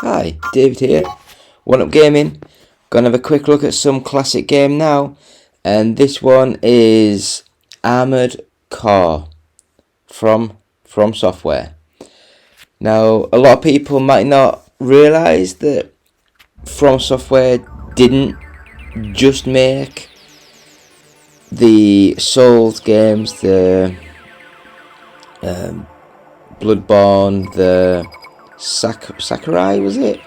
Hi, David here, One Up Gaming. Gonna have a quick look at some classic game now, and this one is Armored Core from Software. Now, a lot of people might not realise that From Software didn't just make the Souls games, the Bloodborne, the Sakurai, was it?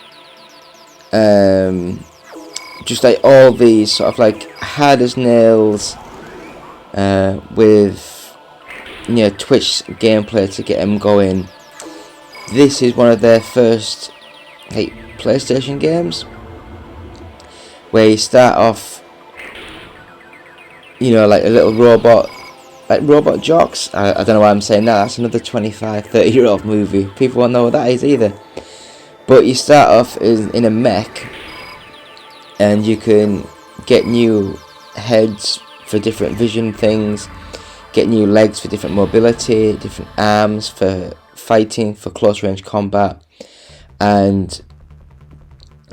Just like all these sort of like hard as nails, with Twitch gameplay to get them going. This is one of their first like PlayStation games where you start off, like a little robot. Like Robot Jocks. I don't know why I'm saying that. That's another 25-30-year-old movie. People won't know what that is either. But you start off in a mech, and you can get new heads for different vision things, get new legs for different mobility, different arms for fighting, for close range combat, and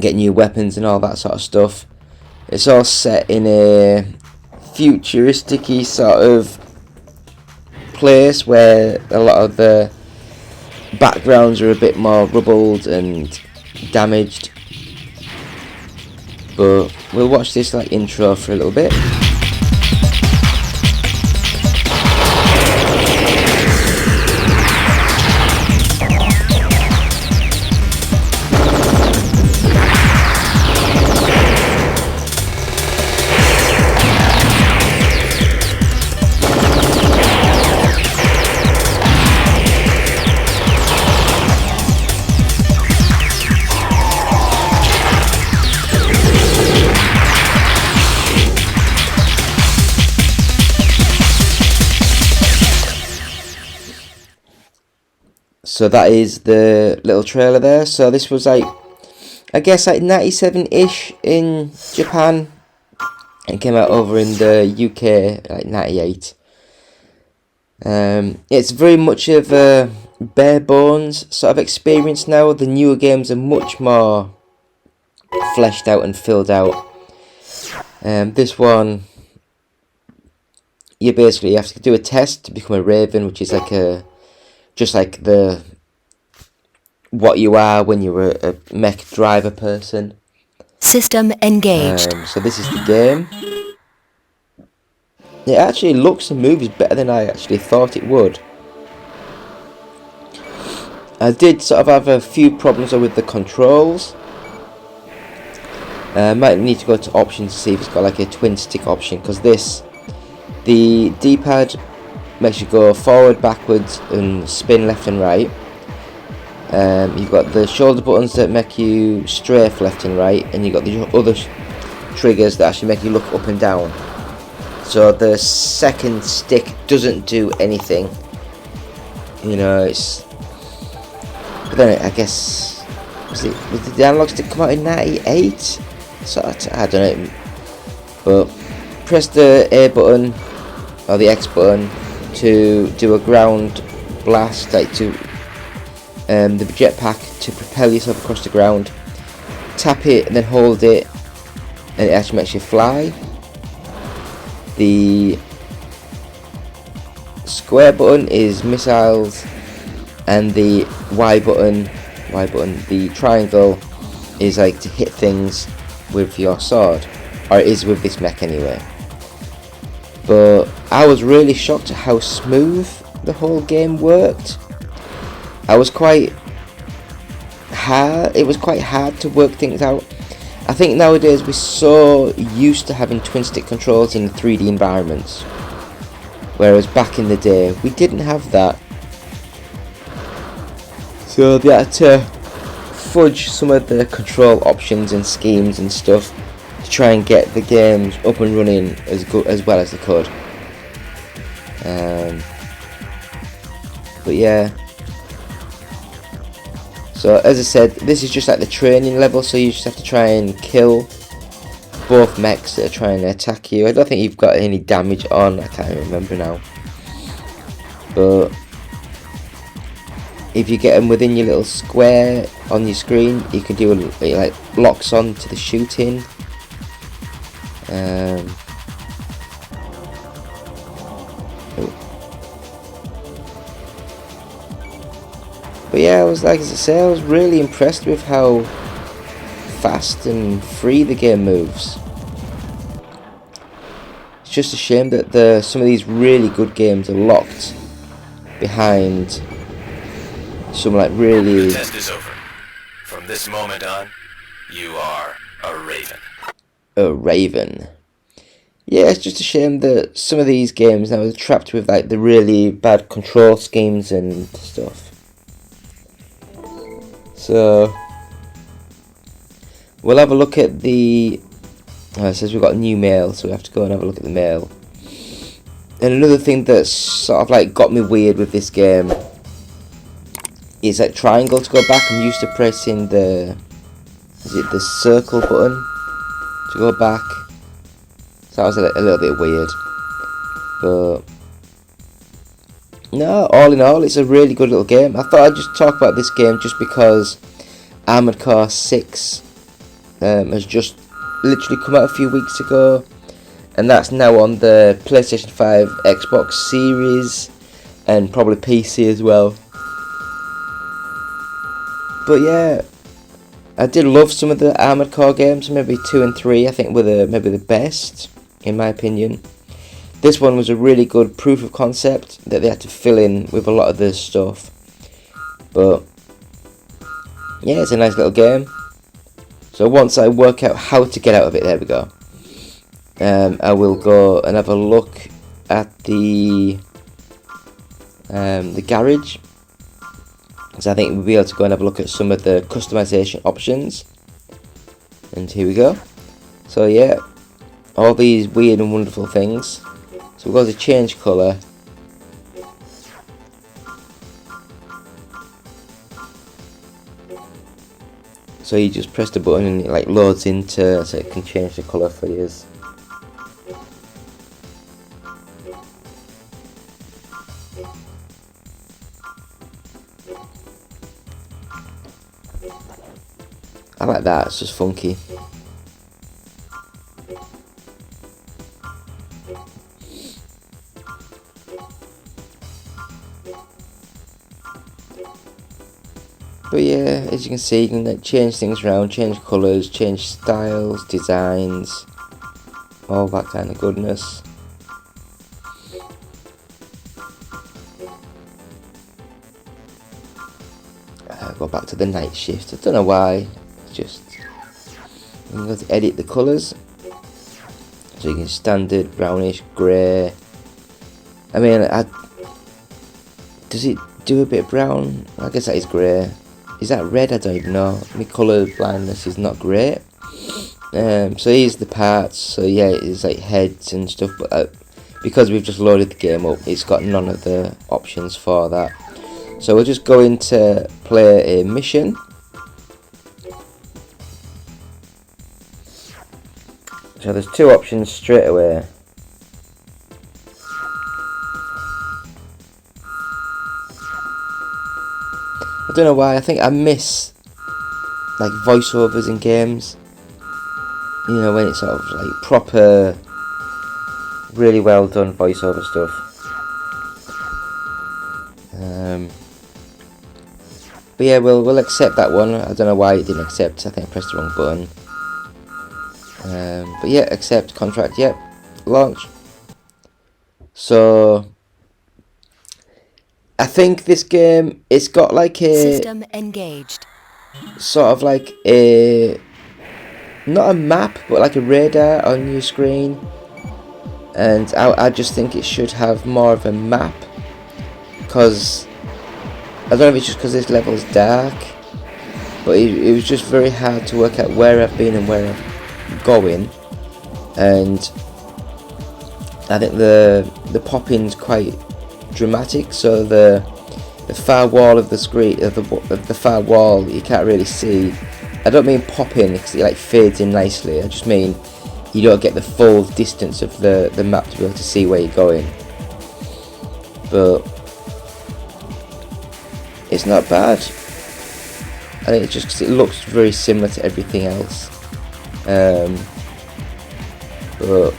get new weapons and all that sort of stuff. It's all set in a futuristic-y sort of place where a lot of the backgrounds are a bit more rubbled and damaged, but we'll watch this like intro for a little bit. So that is the little trailer there. So this was like, I guess like 97-ish in Japan, and came out over in the UK like 98. It's very much of a bare bones sort of experience now. The newer games are much more fleshed out and filled out. This one, you basically have to do a test to become a Raven, which is like just like what you are when you're a mech driver person. System engaged. So this is the game. It actually looks and moves better than I actually thought it would. I did sort of have a few problems with the controls. Might need to go to options to see if it's got like a twin stick option, because the D-pad makes you go forward, backwards, and spin left and right. You've got the shoulder buttons that make you strafe left and right, and you've got the other triggers that actually make you look up and down. So the second stick doesn't do anything. It's... But then I guess... Did the analog stick come out in 98? So I don't know. But press the A button, or the X button, to do a ground blast, like to the jetpack to propel yourself across the ground. Tap it and then hold it, and it actually makes you fly. The square button is missiles, and the Y button, the triangle, is like to hit things with your sword, or it is with this mech anyway. But I was really shocked at how smooth the whole game worked. It was quite hard to work things out. I think nowadays we're so used to having twin stick controls in 3D environments, whereas back in the day we didn't have that. So they had to fudge some of the control options and schemes and stuff to try and get the games up and running as well as they could. But yeah. So as I said, this is just like the training level, so you just have to try and kill both mechs that are trying to attack you. I don't think you've got any damage on, I can't remember now. But if you get them within your little square on your screen. You can do it like locks on to the shooting. But yeah, as I say, I was really impressed with how fast and free the game moves. It's just a shame that some of these really good games are locked behind some like really... The test is over. From this moment on, you are a Raven. A Raven. Yeah, it's just a shame that some of these games now are trapped with like the really bad control schemes and stuff. So we'll have a look at the... it says we've got new mail, so we have to go and have a look at the mail. And another thing that's sort of like got me weird with this game is like triangle to go back. I'm used to pressing the circle button to go back. So that was a little bit weird. But no, all in all, it's a really good little game. I thought I'd just talk about this game just because Armored Core 6 has just literally come out a few weeks ago, and that's now on the PlayStation 5, Xbox Series, and probably PC as well. But yeah, I did love some of the Armored Core games. Maybe 2 and 3 I think were maybe the best in my opinion. This one was a really good proof of concept that they had to fill in with a lot of this stuff. But yeah, it's a nice little game. So once I work out how to get out of it, there we go. I will go and have a look at the garage. So I think we'll be able to go and have a look at some of the customization options. And here we go. So yeah, all these weird and wonderful things. So we'll go to change colour. So you just press the button and it like loads into, so it can change the colour for you. I like that, it's just funky. But yeah, as you can see, you can like change things around, change colours, change styles, designs, all that kind of goodness. Go back to the night shift. I don't know why. It's just you can go to edit the colours. So you can standard, brownish, grey. I mean, does it do a bit of brown? I guess that is grey. Is that red? I don't even know. My colour blindness is not great. So here's the parts. So yeah, it's like heads and stuff. But because we've just loaded the game up, it's got none of the options for that. So we'll just go into play a mission. So there's two options straight away. I don't know why, I think I miss like voiceovers in games. You know, when it's sort of like proper, really well done voiceover stuff. But yeah, we'll accept that one. I don't know why it didn't accept. I think I pressed the wrong button. But yeah, accept contract. Yep, launch. So I think this game, it's got like a System engaged. sort of like a, not a map, but like a radar on your screen. And I just think it should have more of a map, because I don't know if it's just because this level is dark, but it was just very hard to work out where I've been and where I'm going. And I think the popping's quite dramatic, so the far wall of the screen, of the far wall, you can't really see. I don't mean popping because it like fades in nicely. I just mean you don't get the full distance of the map to be able to see where you're going. But it's not bad. and it just 'cause it looks very similar to everything else. But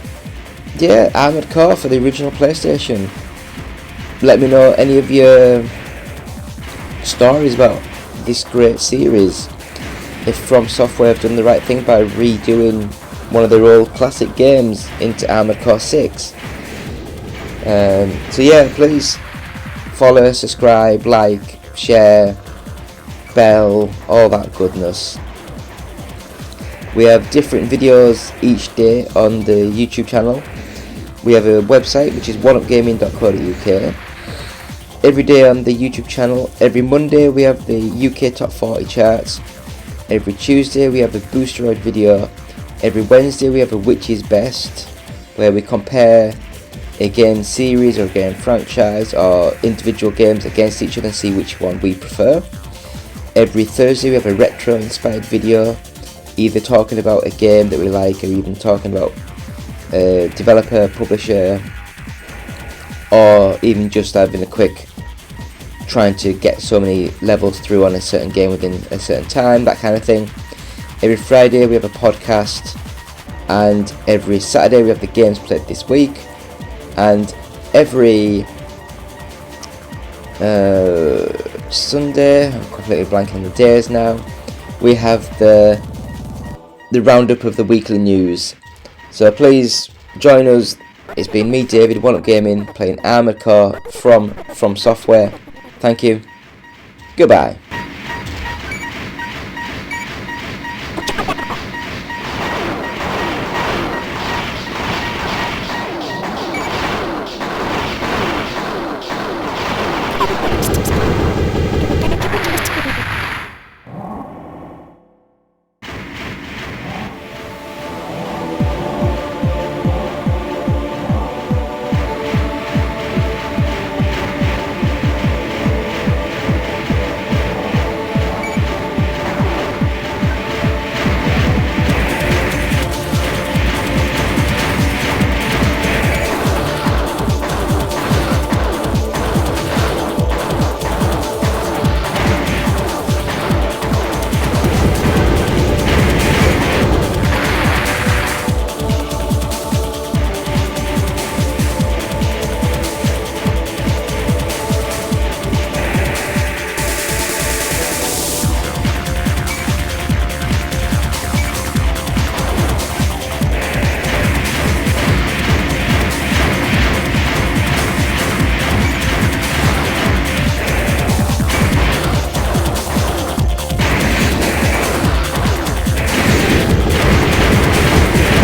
yeah, Armored Core for the original PlayStation. Let me know any of your stories about this great series. If From Software have done the right thing by redoing one of their old classic games into Armored Core 6. So yeah, please follow, subscribe, like, share, bell, all that goodness. We have different videos each day on the YouTube channel. We have a website which is oneupgaming.co.uk. Every day on the YouTube channel, every Monday we have the UK Top 40 charts. Every Tuesday we have a Boosteroid video. Every Wednesday we have a Which is Best, where we compare a game series or a game franchise or individual games against each other and see which one we prefer. Every Thursday we have a retro inspired video, either talking about a game that we like or even talking about a developer, publisher, or even just having a quick trying to get so many levels through on a certain game within a certain time, that kind of thing. Every Friday we have a podcast, and every Saturday we have the games played this week, and every Sunday, I'm completely blanking on the days now, we have the roundup of the weekly news. So please join us. It's been me, David, One Up Gaming, playing Armored Core from Software. Thank you. Goodbye.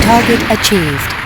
Target achieved.